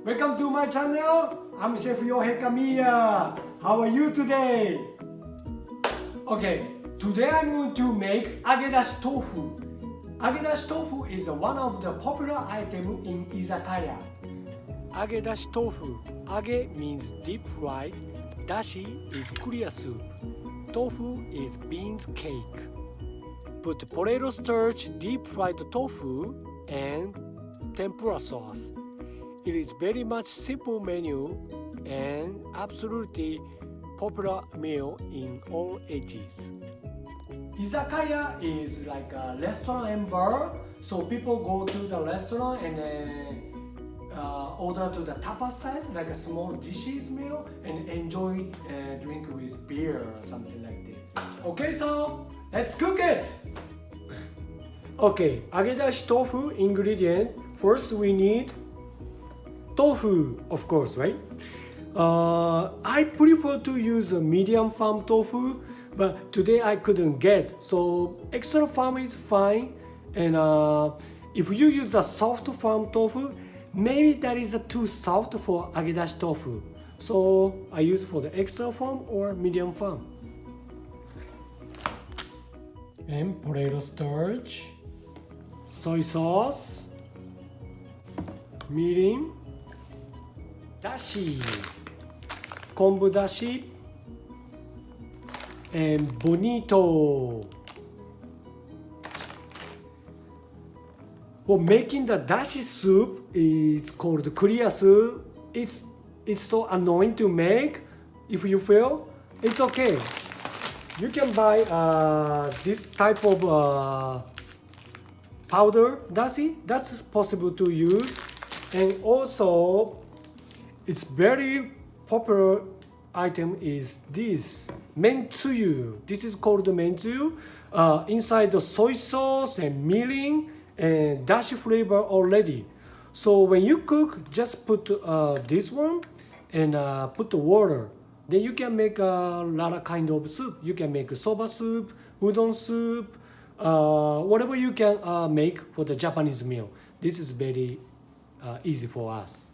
Welcome to my channel. I'm Chef Yohei Kamiya. How are you today? Okay, today I'm going to make Agedashi Tofu. Agedashi Tofu is one of the popular items in izakaya. Agedashi Tofu. Age means deep fried. Dashi is clear soup. Tofu is beans cake. Put potato starch, deep fried tofu, and tempura sauce. It is very much simple menu and absolutely popular meal in all ages. Izakaya is like a restaurant and bar, so people go to the restaurant and order to the tapas size, like a small dishes meal, and enjoy drink with beer or something like this. Okay, so let's cook it. Okay, Agedashi tofu ingredient. First, we need tofu, of course, right? I prefer to use a medium farm tofu, but today I couldn't get, so extra farm is fine. And if you use a soft farm tofu, maybe that is too soft for Agedashi tofu. So I use for the extra farm or medium farm. And potato starch, soy sauce, mirin, dashi, kombu dashi, and bonito. For making the dashi soup, it's called clear soup. It's so annoying to make. If you feel, it's okay. You can buy this type of powder dashi. That's possible to use. And also, it's very popular item is this mentsuyu. This is called mentsuyu. Inside the soy sauce and mirin and dashi flavor already. So when you cook, just put this one and put the water. Then you can make a lot of kind of soup. You can make soba soup, udon soup, whatever you can make for the Japanese meal. This is very easy for us.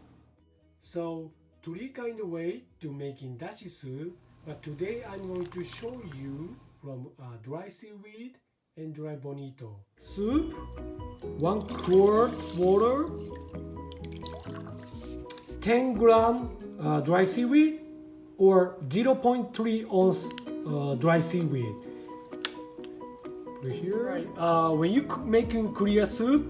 So three kind of way to making dashi soup, but today I'm going to show you from dry seaweed and dry bonito. Soup, 1 quart water, 10 gram dry seaweed, or 0.3 ounce dry seaweed. Here, right. When you making clear soup,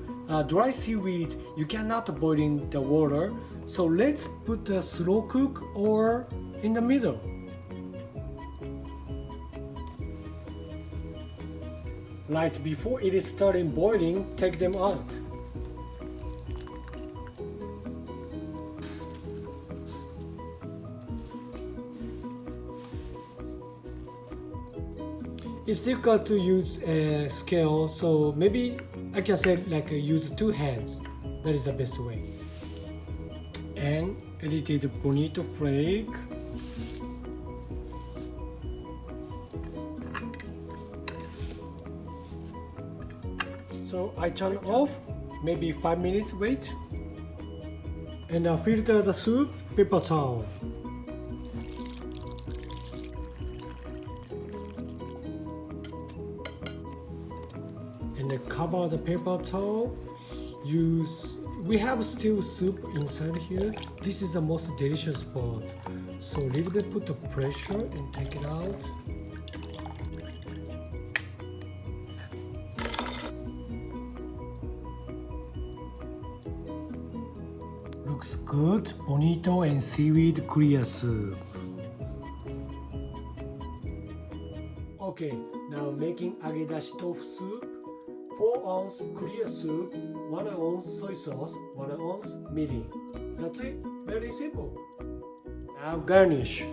dry seaweed, you cannot boil in the water. So let's put a slow cook or in the middle. Right before it is starting boiling, take them out. It's difficult to use a scale, so maybe I can say like use 2 hands. That is the best way. And edited bonito flake. So I turn off, maybe 5 minutes wait. And filter the soup, paper towel. And cover the paper towel. We have still soup inside here. This is the most delicious part. So a little bit put the pressure and take it out. Looks good. Bonito and seaweed clear soup. Okay, now making Agedashi tofu soup. 4 ounce clear soup, 1 ounce soy sauce, 1 ounce mirin. That's it. Very simple. Now garnish.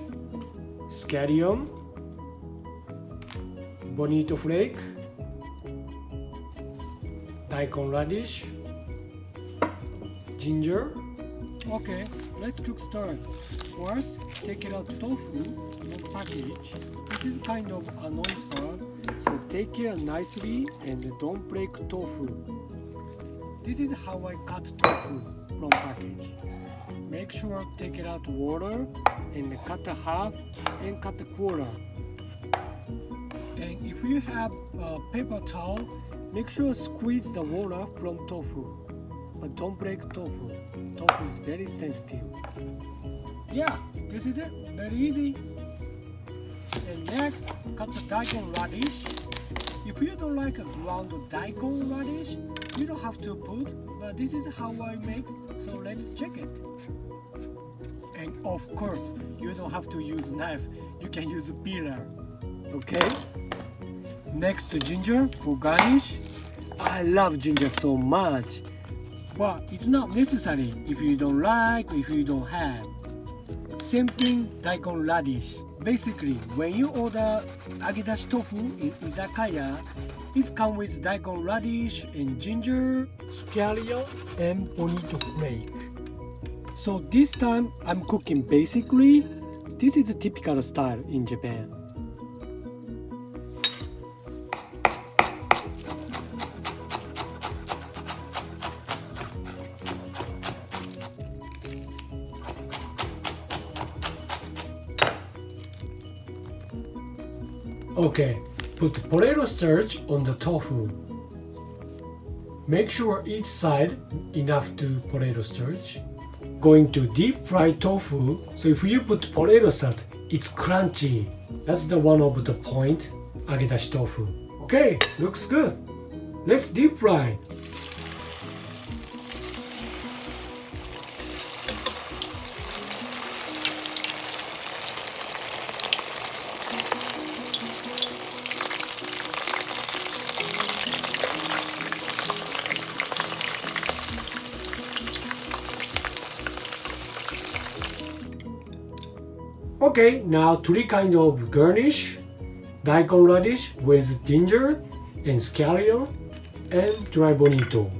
Scallion, bonito flake, daikon radish, ginger. Okay, let's cook start. First, take it out tofu and package. This is kind of annoying part. So take care nicely and don't break tofu. This is how I cut tofu. from package. Make sure take it out water and cut the half and cut the quarter. And if you have a paper towel, make sure squeeze the water from tofu. But don't break tofu. Tofu is very sensitive. Yeah, this is it. Very easy. And next, cut the daikon radish. If you don't like a ground daikon radish, you don't have to put, but this is how I make, so let's check it. And of course, you don't have to use knife, you can use a peeler. Okay? Next to ginger for garnish. I love ginger so much, but it's not necessary if you don't like, if you don't have. Same thing, daikon radish. Basically, when you order Agedashi Tofu in izakaya, it comes with daikon radish and ginger, scallion, and bonito flake. So this time I'm cooking basically. This is a typical style in Japan. Okay, put potato starch on the tofu. Make sure each side enough to potato starch. Going to deep fry tofu, so if you put potato starch, it's crunchy. That's the one of the point, Agedashi Tofu. Okay, looks good. Let's deep fry. Okay, now three kind of garnish: daikon radish with ginger and scallion and dry bonito.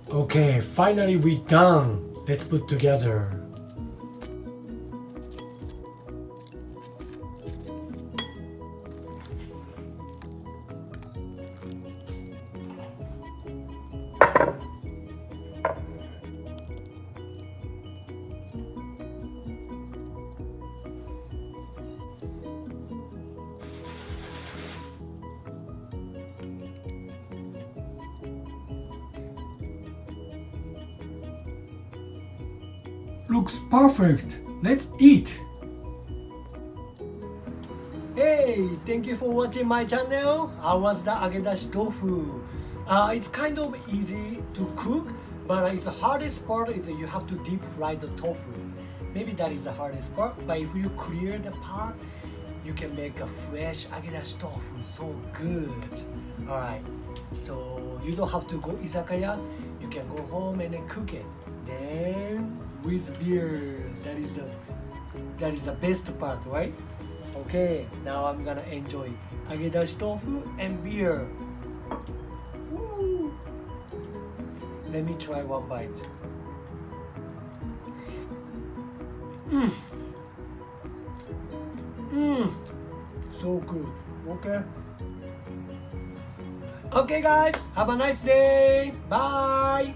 Okay, finally we done. Let's put together. Looks perfect. Let's eat. Hey, thank you for watching my channel. How was the Agedashi Tofu? It's kind of easy to cook, but it's the hardest part is you have to deep fry the tofu. Maybe that is the hardest part, but if you clear the pot, you can make a fresh Agedashi Tofu. So good. Alright, so you don't have to go izakaya. You can go home and then cook it. Then with beer, that is the best part, right? Okay, now I'm gonna enjoy Agedashi Tofu and beer. Woo. Let me try one bite. So good. Okay. Okay guys, have a nice day. Bye.